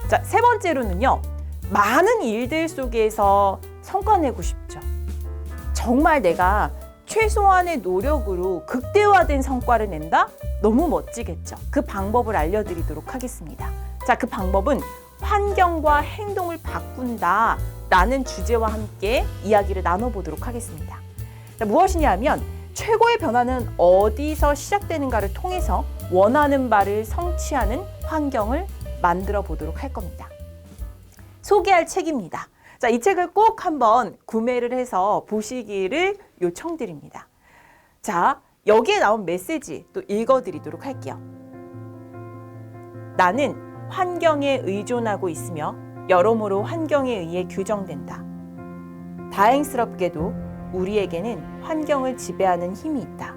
자, 세 번째로는요. 많은 일들 속에서 성과 내고 싶죠. 정말 내가 최소한의 노력으로 극대화된 성과를 낸다? 너무 멋지겠죠. 그 방법을 알려드리도록 하겠습니다. 자, 그 방법은 환경과 행동을 바꾼다 라는 주제와 함께 이야기를 나눠보도록 하겠습니다. 자, 무엇이냐 하면 최고의 변화는 어디서 시작되는가를 통해서 원하는 바를 성취하는 환경을 만들어 보도록 할 겁니다. 소개할 책입니다. 자, 이 책을 꼭 한번 구매를 해서 보시기를 요청드립니다. 자, 여기에 나온 메시지 또 읽어드리도록 할게요. 나는 환경에 의존하고 있으며 여러모로 환경에 의해 규정된다. 다행스럽게도 우리에게는 환경을 지배하는 힘이 있다.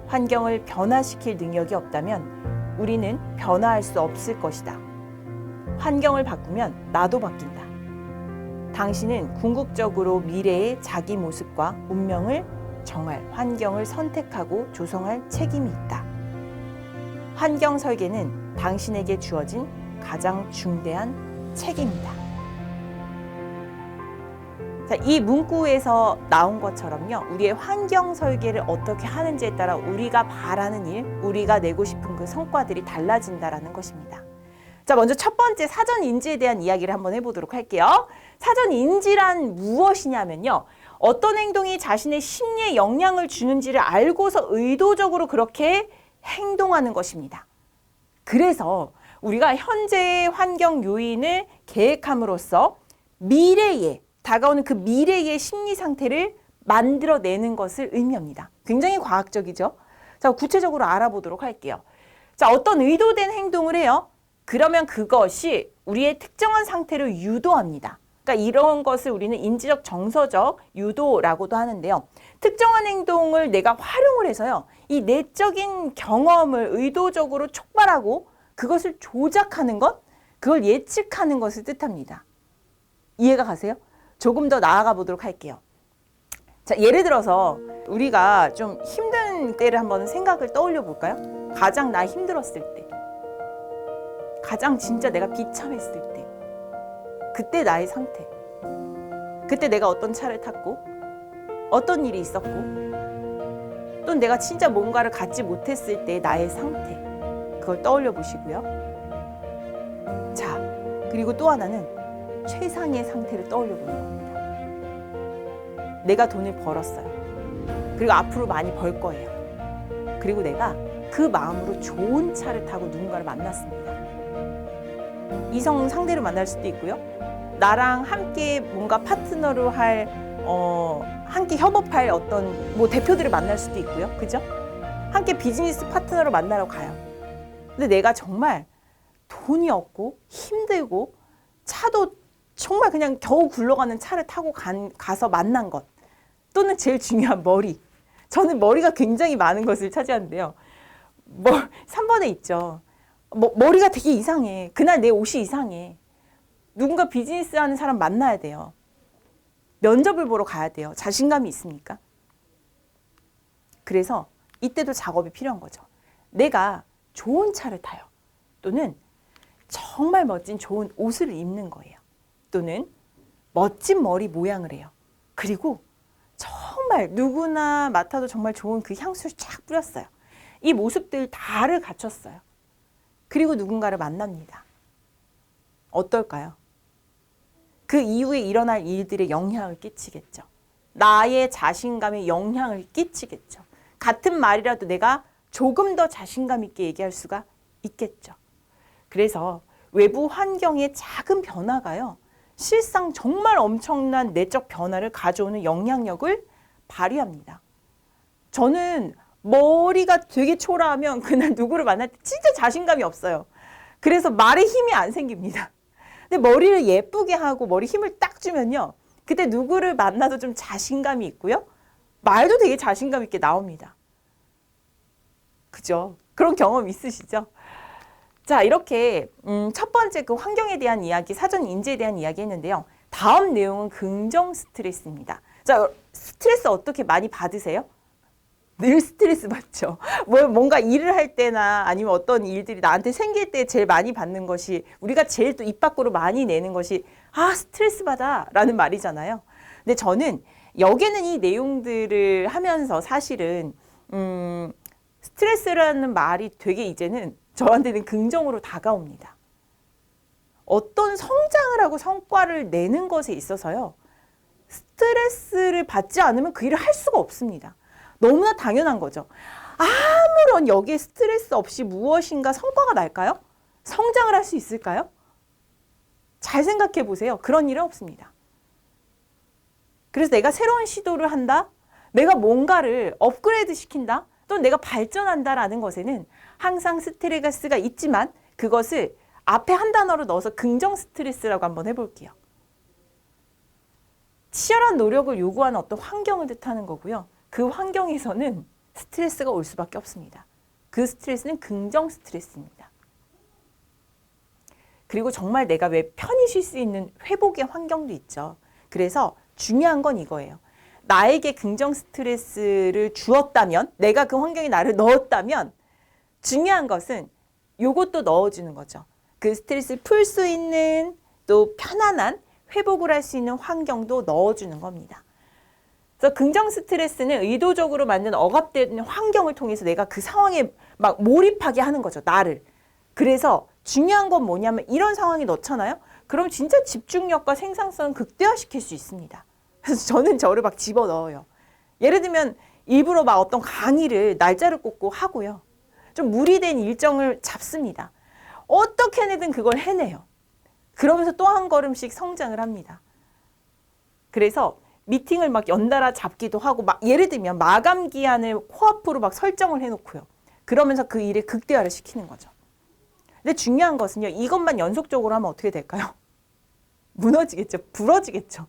환경을 변화시킬 능력이 없다면 우리는 변화할 수 없을 것이다. 환경을 바꾸면 나도 바뀐다. 당신은 궁극적으로 미래의 자기 모습과 운명을 정할 환경을 선택하고 조성할 책임이 있다. 환경 설계는 당신에게 주어진 가장 중대한 책임이다. 자, 이 문구에서 나온 것처럼요. 우리의 환경 설계를 어떻게 하는지에 따라 우리가 바라는 일, 우리가 내고 싶은 그 성과들이 달라진다라는 것입니다. 자, 먼저 첫 번째 사전 인지에 대한 이야기를 한번 해보도록 할게요. 사전 인지란 무엇이냐면요. 어떤 행동이 자신의 심리에 영향을 주는지를 알고서 의도적으로 그렇게 행동하는 것입니다. 그래서 우리가 현재의 환경 요인을 계획함으로써 미래에 다가오는 그 미래의 심리 상태를 만들어내는 것을 의미합니다. 굉장히 과학적이죠? 자, 구체적으로 알아보도록 할게요. 자, 어떤 의도된 행동을 해요. 그러면 그것이 우리의 특정한 상태를 유도합니다. 그러니까 이런 것을 우리는 인지적 정서적 유도라고도 하는데요. 특정한 행동을 내가 활용을 해서요. 이 내적인 경험을 의도적으로 촉발하고 그것을 조작하는 것, 그걸 예측하는 것을 뜻합니다. 이해가 가세요? 조금 더 나아가 보도록 할게요. 자, 예를 들어서 우리가 좀 힘든 때를 한번 생각을 떠올려 볼까요? 가장 나 힘들었을 때, 가장 진짜 내가 비참했을 때, 그때 나의 상태, 그때 내가 어떤 차를 탔고 어떤 일이 있었고 또 내가 진짜 뭔가를 갖지 못했을 때 나의 상태, 그걸 떠올려 보시고요. 자, 그리고 또 하나는 최상의 상태를 떠올려 보는 겁니다. 내가 돈을 벌었어요. 그리고 앞으로 많이 벌 거예요. 그리고 내가 그 마음으로 좋은 차를 타고 누군가를 만났습니다. 이성 상대를 만날 수도 있고요. 나랑 함께 뭔가 파트너로 할, 함께 협업할 어떤 뭐 대표들을 만날 수도 있고요. 그죠? 함께 비즈니스 파트너로 만나러 가요. 근데 내가 정말 돈이 없고 힘들고 차도 정말 그냥 겨우 굴러가는 차를 타고 가서 만난 것. 또는 제일 중요한 머리. 저는 머리가 굉장히 많은 것을 차지하는데요. 3번에 있죠. 머리가 되게 이상해. 그날 내 옷이 이상해. 누군가 비즈니스 하는 사람 만나야 돼요. 면접을 보러 가야 돼요. 자신감이 있습니까? 그래서 이때도 작업이 필요한 거죠. 내가 좋은 차를 타요. 또는 정말 멋진 좋은 옷을 입는 거예요. 또는 멋진 머리 모양을 해요. 그리고 정말 누구나 맡아도 정말 좋은 그 향수를 쫙 뿌렸어요. 이 모습들 다를 갖췄어요. 그리고 누군가를 만납니다. 어떨까요? 그 이후에 일어날 일들에 영향을 끼치겠죠. 나의 자신감에 영향을 끼치겠죠. 같은 말이라도 내가 조금 더 자신감 있게 얘기할 수가 있겠죠. 그래서 외부 환경의 작은 변화가요. 실상 정말 엄청난 내적 변화를 가져오는 영향력을 발휘합니다. 저는 머리가 되게 초라하면 그날 누구를 만날 때 진짜 자신감이 없어요. 그래서 말에 힘이 안 생깁니다. 근데 머리를 예쁘게 하고 머리 힘을 딱 주면요. 그때 누구를 만나도 좀 자신감이 있고요. 말도 되게 자신감 있게 나옵니다. 그죠? 그런 경험 있으시죠? 자, 이렇게 첫 번째 그 환경에 대한 이야기, 사전 인지에 대한 이야기 했는데요. 다음 내용은 긍정 스트레스입니다. 자, 스트레스 어떻게 많이 받으세요? 늘 스트레스 받죠. 뭔가 일을 할 때나 아니면 어떤 일들이 나한테 생길 때 제일 많이 받는 것이, 우리가 제일 또 입 밖으로 많이 내는 것이 스트레스 받아 라는 말이잖아요. 근데 저는 여기는 이 내용들을 하면서 사실은 스트레스라는 말이 되게 이제는 저한테는 긍정으로 다가옵니다. 어떤 성장을 하고 성과를 내는 것에 있어서요, 스트레스를 받지 않으면 그 일을 할 수가 없습니다. 너무나 당연한 거죠. 아무런 여기에 스트레스 없이 무엇인가 성과가 날까요? 성장을 할 수 있을까요? 잘 생각해 보세요. 그런 일은 없습니다. 그래서 내가 새로운 시도를 한다? 내가 뭔가를 업그레이드 시킨다? 또는 내가 발전한다라는 것에는 항상 스트레스가 있지만 그것을 앞에 한 단어로 넣어서 긍정 스트레스라고 한번 해볼게요. 치열한 노력을 요구하는 어떤 환경을 뜻하는 거고요. 그 환경에서는 스트레스가 올 수밖에 없습니다. 그 스트레스는 긍정 스트레스입니다. 그리고 정말 내가 왜 편히 쉴 수 있는 회복의 환경도 있죠. 그래서 중요한 건 이거예요. 나에게 긍정 스트레스를 주었다면, 내가 그 환경에 나를 넣었다면 중요한 것은 요것도 넣어주는 거죠. 그 스트레스를 풀 수 있는 또 편안한 회복을 할 수 있는 환경도 넣어주는 겁니다. 그래서 긍정 스트레스는 의도적으로 만든 억압된 환경을 통해서 내가 그 상황에 막 몰입하게 하는 거죠. 나를. 그래서 중요한 건 뭐냐면 이런 상황에 넣잖아요. 그럼 진짜 집중력과 생산성을 극대화시킬 수 있습니다. 그래서 저는 저를 막 집어넣어요. 예를 들면 일부러 막 어떤 강의를 날짜를 꽂고 하고요. 좀 무리된 일정을 잡습니다. 어떻게 해내든 그걸 해내요. 그러면서 또 한 걸음씩 성장을 합니다. 그래서 미팅을 막 연달아 잡기도 하고, 막 예를 들면 마감 기한을 코앞으로 막 설정을 해놓고요. 그러면서 그 일을 극대화를 시키는 거죠. 근데 중요한 것은요, 이것만 연속적으로 하면 어떻게 될까요? 무너지겠죠. 부러지겠죠.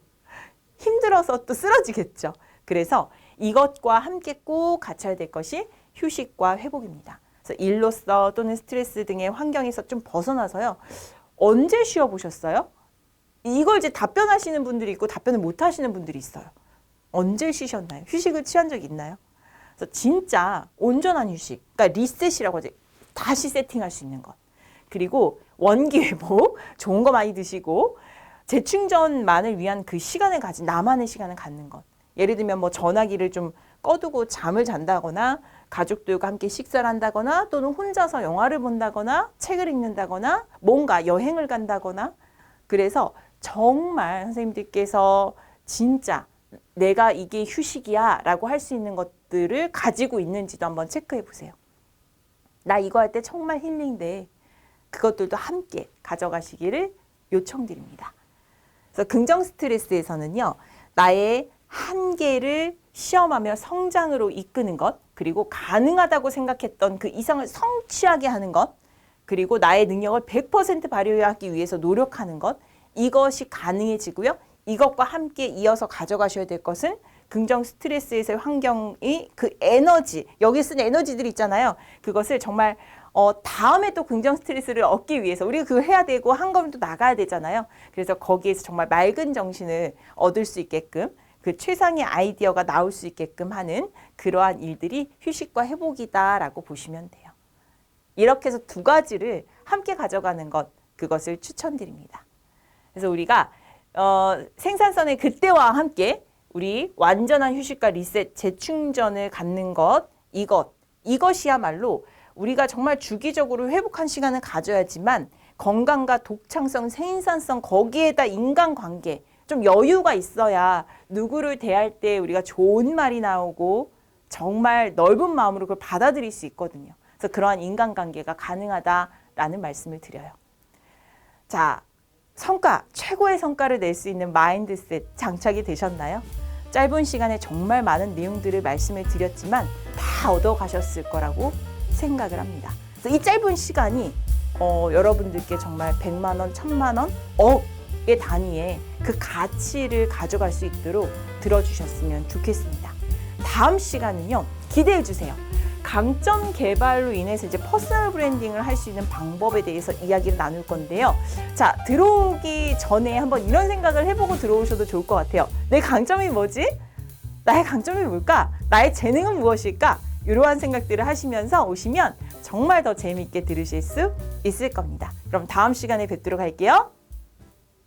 힘들어서 또 쓰러지겠죠. 그래서 이것과 함께 꼭 갖춰야 될 것이 휴식과 회복입니다. 그래서 일로서 또는 스트레스 등의 환경에서 좀 벗어나서요. 언제 쉬어보셨어요? 이걸 이제 답변하시는 분들이 있고 답변을 못 하시는 분들이 있어요. 언제 쉬셨나요? 휴식을 취한 적이 있나요? 그래서 진짜 온전한 휴식, 그러니까 리셋이라고 하지. 다시 세팅할 수 있는 것. 그리고 원기 회복, 좋은 거 많이 드시고 재충전만을 위한 그 시간을 가진, 나만의 시간을 갖는 것. 예를 들면 뭐 전화기를 좀 꺼두고 잠을 잔다거나, 가족들과 함께 식사를 한다거나, 또는 혼자서 영화를 본다거나, 책을 읽는다거나, 뭔가 여행을 간다거나. 그래서 정말 선생님들께서 진짜 내가 이게 휴식이야 라고 할 수 있는 것들을 가지고 있는지도 한번 체크해 보세요. 나 이거 할 때 정말 힐링돼. 그것들도 함께 가져가시기를 요청드립니다. 그래서 긍정 스트레스에서는요, 나의 한계를 시험하며 성장으로 이끄는 것, 그리고 가능하다고 생각했던 그 이상을 성취하게 하는 것, 그리고 나의 능력을 100% 발휘하기 위해서 노력하는 것, 이것이 가능해지고요. 이것과 함께 이어서 가져가셔야 될 것은 긍정 스트레스에서의 환경이 그 에너지, 여기 쓴 에너지들 있잖아요. 그것을 정말 다음에 또 긍정 스트레스를 얻기 위해서 우리가 그거 해야 되고 한 걸음 또 나가야 되잖아요. 그래서 거기에서 정말 맑은 정신을 얻을 수 있게끔, 그 최상의 아이디어가 나올 수 있게끔 하는 그러한 일들이 휴식과 회복이다라고 보시면 돼요. 이렇게 해서 두 가지를 함께 가져가는 것, 그것을 추천드립니다. 그래서 우리가 생산성의 극대화와 함께 우리 완전한 휴식과 리셋, 재충전을 갖는 것, 이것이야말로 우리가 정말 주기적으로 회복한 시간을 가져야지만 건강과 독창성, 생산성, 거기에다 인간관계, 좀 여유가 있어야 누구를 대할 때 우리가 좋은 말이 나오고 정말 넓은 마음으로 그걸 받아들일 수 있거든요. 그래서 그러한 인간관계가 가능하다라는 말씀을 드려요. 자, 최고의 성과를 낼 수 있는 마인드셋 장착이 되셨나요? 짧은 시간에 정말 많은 내용들을 말씀을 드렸지만 다 얻어가셨을 거라고 생각을 합니다. 그래서 이 짧은 시간이 여러분들께 정말 100만 원, 1000만 원, 억의 단위의 그 가치를 가져갈 수 있도록 들어주셨으면 좋겠습니다. 다음 시간은요, 기대해 주세요. 강점 개발로 인해서 이제 퍼스널 브랜딩을 할 수 있는 방법에 대해서 이야기를 나눌 건데요. 자, 들어오기 전에 한번 이런 생각을 해보고 들어오셔도 좋을 것 같아요. 내 강점이 뭐지? 나의 강점이 뭘까? 나의 재능은 무엇일까? 이러한 생각들을 하시면서 오시면 정말 더 재미있게 들으실 수 있을 겁니다. 그럼 다음 시간에 뵙도록 할게요.